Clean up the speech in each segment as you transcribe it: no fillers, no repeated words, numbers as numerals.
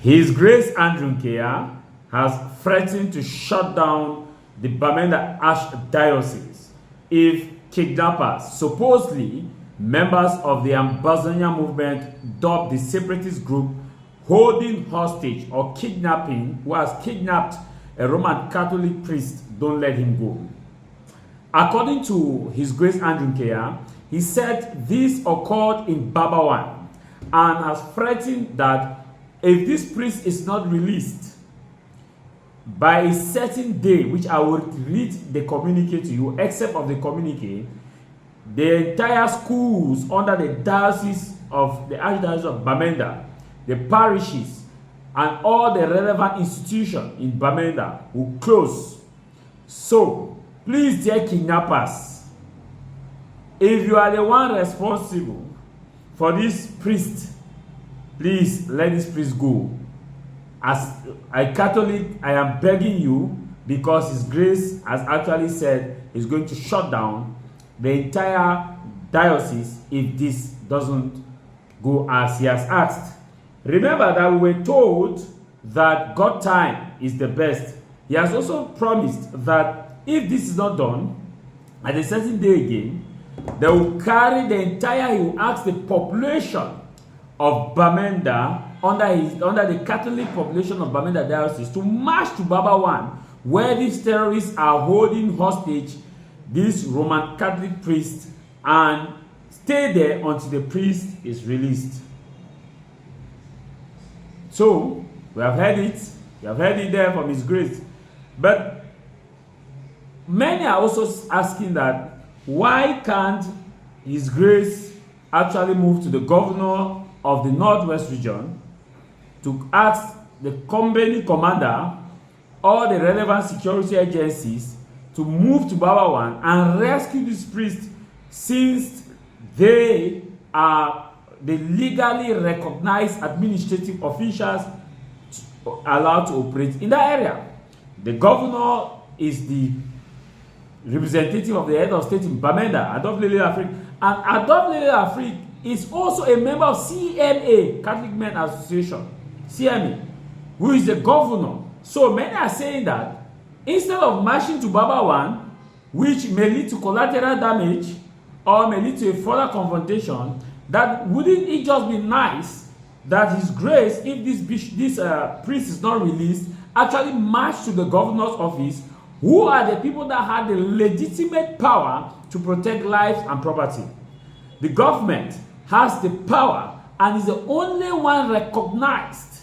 His Grace Andrew Nkea has threatened to shut down the Bamenda Archdiocese if kidnappers, supposedly members of the Ambazonia movement, dubbed the separatist group holding hostage or kidnapping, who has kidnapped a Roman Catholic priest, don't let him go. According to His Grace Andrew Nkea, he said this occurred in Babawan and has threatened that if this priest is not released by a certain day, which I will read the communique to you, except of the communique, the entire schools under the Diocese of the Archdiocese of Bamenda, the parishes, and all the relevant institutions in Bamenda will close. So, please, dear kidnappers, if you are the one responsible for this priest, please let this priest go. As a Catholic, I am begging you, because His Grace has actually said he's going to shut down the entire diocese if this doesn't go as he has asked. Remember that we were told that God time is the best. He has also promised that if this is not done, at a certain day again, they will carry the entire, he will ask the population of Bamenda under the Catholic population of Bamenda Diocese to march to Babawan, where these terrorists are holding hostage this Roman Catholic priest, and stay there until the priest is released. So, we have heard it. We have heard it there from His Grace. But many are also asking that, why can't His Grace actually move to the governor of the Northwest region to ask the company commander or the relevant security agencies to move to Babawan and rescue this priest, since they are the legally recognized administrative officials allowed to operate in that area. The governor is the representative of the head of state in Bamenda, Ndop Subdivision, and Ndop Subdivision is also a member of CMA, Catholic Men Association, CMA, who is the governor. So many are saying that instead of marching to Babawan, which may lead to collateral damage or may lead to a further confrontation, that wouldn't it just be nice that His Grace, if this priest is not released, actually march to the governor's office, who are the people that had the legitimate power to protect lives and property. The government has the power and is the only one recognized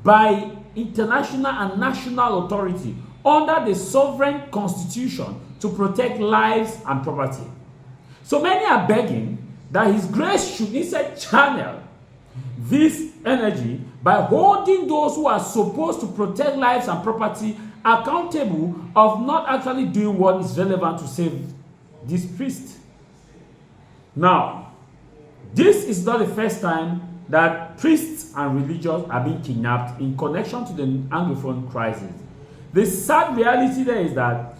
by international and national authority under the sovereign constitution to protect lives and property. So many are begging that His Grace should instead channel this energy by holding those who are supposed to protect lives and property accountable of not actually doing what is relevant to save this priest. Now, this is not the first time that priests and religious are being kidnapped in connection to the Anglophone crisis. The sad reality there is that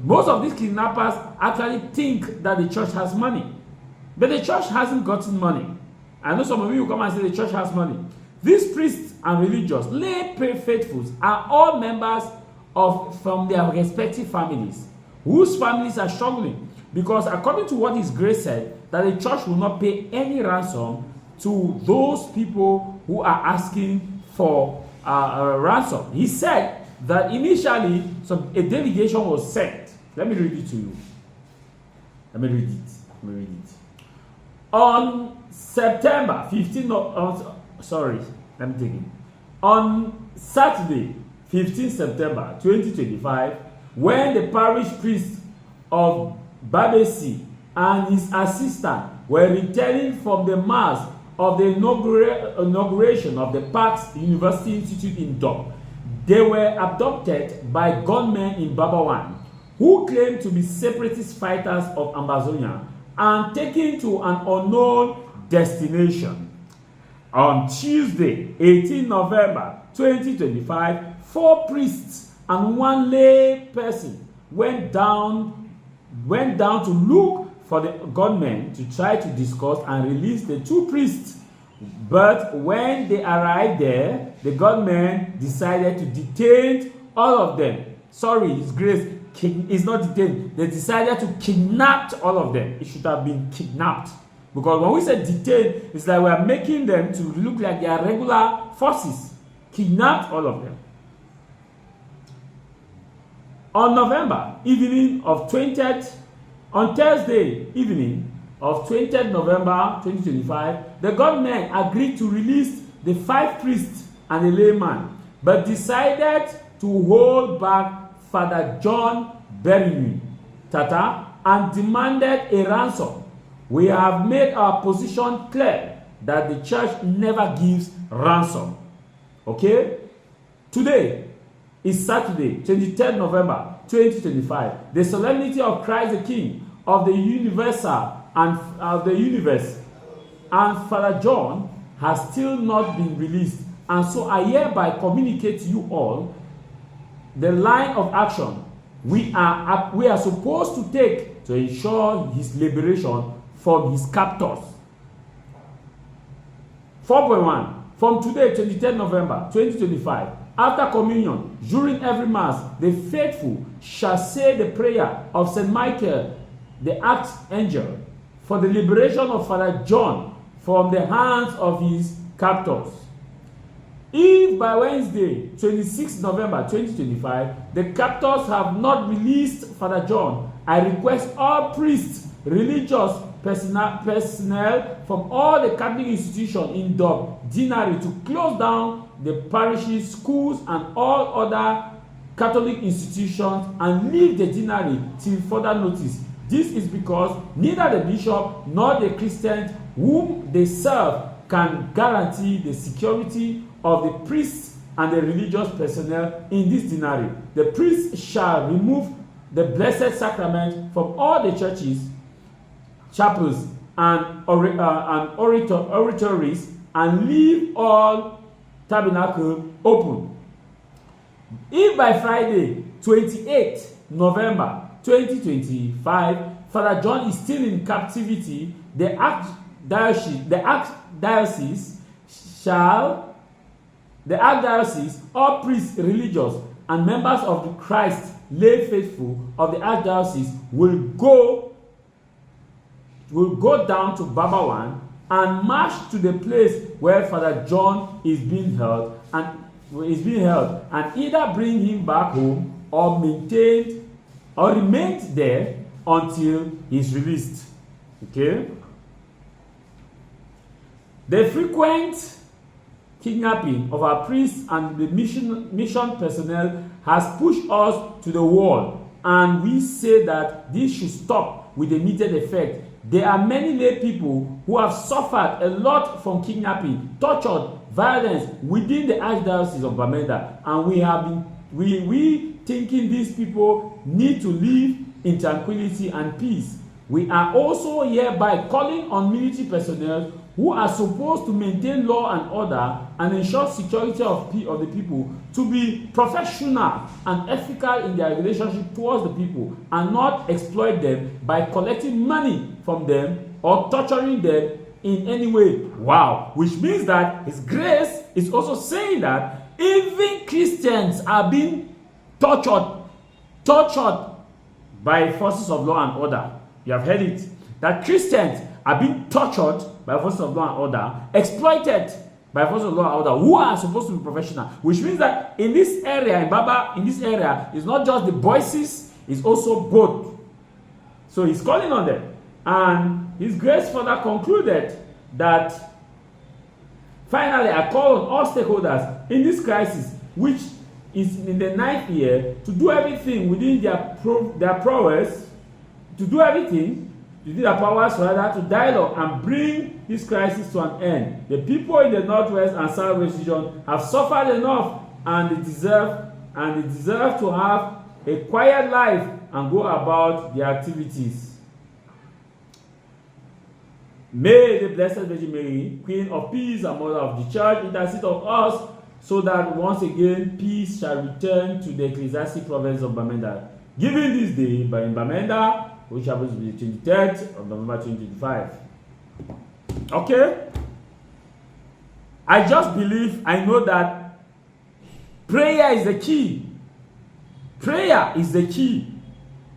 most of these kidnappers actually think that the church has money. But the church hasn't gotten money. I know some of you will come and say the church has money. These priests and religious, lay faithfuls, are all members from their respective families, whose families are struggling. Because according to what His Grace said, that the church will not pay any ransom to those people who are asking for a ransom. He said that initially a delegation was sent. Let me read it to you. On September 15, on Saturday, 15 September 2025, when the parish priest of Babesi and his assistant were returning from the mass of the inauguration of the Pax University Institute in Ndop, they were abducted by gunmen in Babawan, who claimed to be separatist fighters of Ambazonia, and taken to an unknown destination. On Tuesday, 18 November 2025, 4 priests and 1 lay person went down to look for the gunmen to try to discuss and release the 2 priests But when they arrived there, the gunmen decided to detain all of them. Sorry, His Grace is not detained. They decided to kidnap all of them. It should have been kidnapped. Because when we say detain, it's like we are making them to look like they are regular forces. Kidnapped all of them. On November evening of 20th, on Thursday evening of 20th November 2025, the government agreed to release the 5 priests and a layman, but decided to hold back Father John Berinyuy Tatah and demanded a ransom. We have made our position clear that the church never gives ransom. Okay? Today is Saturday, 23rd November 2025, the solemnity of Christ the King of the universal and of the universe, and Father John has still not been released, and so I hereby communicate to you all the line of action we are supposed to take to ensure his liberation from his captors. 4.1. From today, 23rd November 2025, after communion, during every Mass, the faithful shall say the prayer of St. Michael, the Archangel, for the liberation of Father John from the hands of his captors. If by Wednesday, 26th November 2025, the captors have not released Father John, I request all priests, religious personnel from all the Catholic institutions in Ndop to close down the parishes, schools, and all other Catholic institutions and leave the deanery till further notice. This is because neither the bishop nor the Christians whom they serve can guarantee the security of the priests and the religious personnel in this deanery. The priests shall remove the Blessed Sacrament from all the churches, chapels, and oratories, and leave all tabernacles open. If by Friday, 28th November 2025, Father John is still in captivity, the Archdiocese, all priests, religious, and members of the Christ lay faithful of the Archdiocese will go down to Babawan and march to the place where Father John is being held and either bring him back home or remain there until he's released. Okay? The frequent kidnapping of our priests and the mission personnel has pushed us to the wall, and we say that this should stop with immediate effect. There are many lay people who have suffered a lot from kidnapping, torture, violence within the Archdiocese of Bamenda, and we thinking these people need to live in tranquility and peace. We are also hereby calling on military personnel who are supposed to maintain law and order and ensure security of the people to be professional and ethical in their relationship towards the people and not exploit them by collecting money from them or torturing them in any way. Wow. Which means that His Grace is also saying that even Christians are being tortured by forces of law and order. You have heard it. That Christians are being tortured by forces of law and order, exploited by forces of law and order, who are supposed to be professional. Which means that in this area, it's not just the voices, it's also both. So he's calling on them. And His Grace further concluded that finally, I call on all stakeholders in this crisis, which is in the 9th year, to do everything within their prowess, to do their powers to dialogue and bring this crisis to an end. The people in the Northwest and Southwest region have suffered enough, and they deserve to have a quiet life and go about their activities. May the Blessed Virgin Mary, Queen of Peace and Mother of the Church, intercede of us so that once again peace shall return to the ecclesiastic province of Bamenda. Given this day by Bamenda, which happens to be the 23rd of November 2025. Okay? I just believe, I know that prayer is the key. Prayer is the key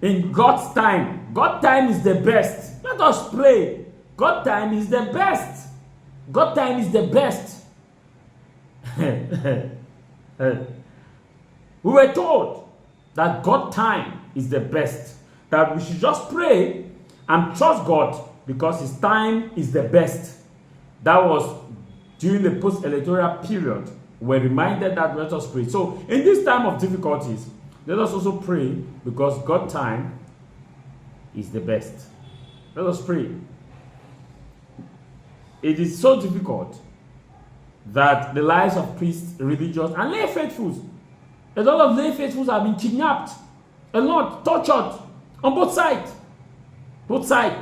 in God's time. God's time is the best. Let us pray. God's time is the best. God's time is the best. We were told that God's time is the best. That we should just pray and trust God because His time is the best. That was during the post-electoral period. We're reminded that let us pray. So in this time of difficulties, let us also pray because God's time is the best. Let us pray. It is so difficult that the lives of priests, religious, and lay faithfuls, a lot of lay faithfuls have been kidnapped, a lot tortured on both sides. Both sides.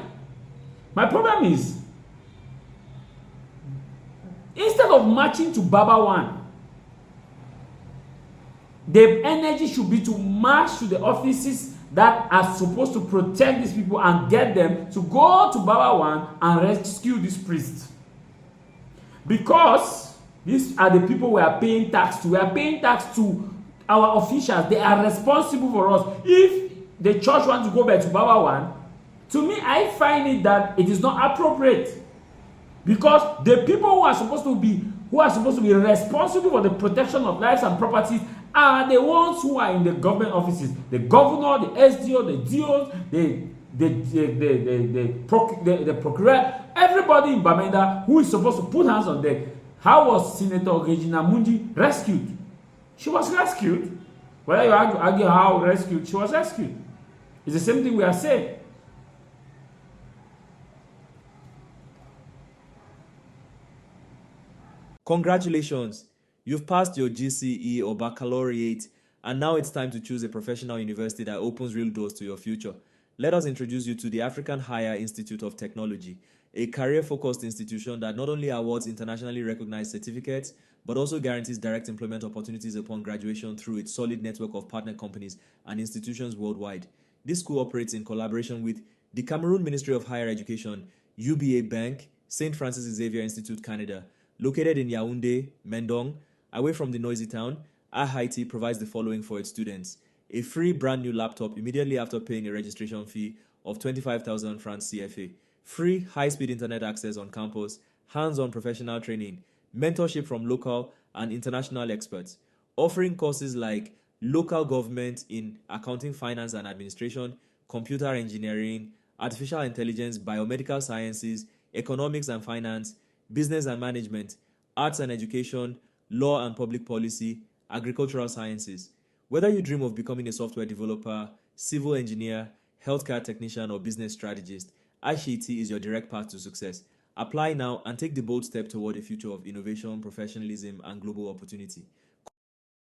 My problem is, instead of marching to Baba One, the energy should be to march to the offices that are supposed to protect these people and get them to go to Baba One and rescue these priests. Because these are the people we are paying tax to. We are paying tax to our officials. They are responsible for us. If the church wants to go back to Baba One, to me, I find it that it is not appropriate. Because the people who are supposed to be responsible for the protection of lives and properties are the ones who are in the government offices. The governor, the SDO, the DOs, the procurator, everybody in Bamenda who is supposed to put hands on them. How was Senator Regina Mundi rescued? She was rescued. Whether you argue how rescued, she was rescued. It's the same thing we are saying. Congratulations, you've passed your GCE or baccalaureate, and now it's time to choose a professional university that opens real doors to your future. Let us introduce you to the African Higher Institute of Technology, a career-focused institution that not only awards internationally recognized certificates, but also guarantees direct employment opportunities upon graduation through its solid network of partner companies and institutions worldwide. This school operates in collaboration with the Cameroon Ministry of Higher Education, UBA Bank, St. Francis Xavier Institute, Canada. Located in Yaoundé, Mendong, away from the noisy town, AHIT provides the following for its students: a free brand new laptop immediately after paying a registration fee of 25,000 francs CFA, free high-speed internet access on campus, hands-on professional training, mentorship from local and international experts, offering courses like local government in accounting, finance and administration, computer engineering, artificial intelligence, biomedical sciences, economics and finance, business and management, arts and education, law and public policy, agricultural sciences. Whether you dream of becoming a software developer, civil engineer, healthcare technician, or business strategist, IHET is your direct path to success. Apply now and take the bold step toward a future of innovation, professionalism, and global opportunity.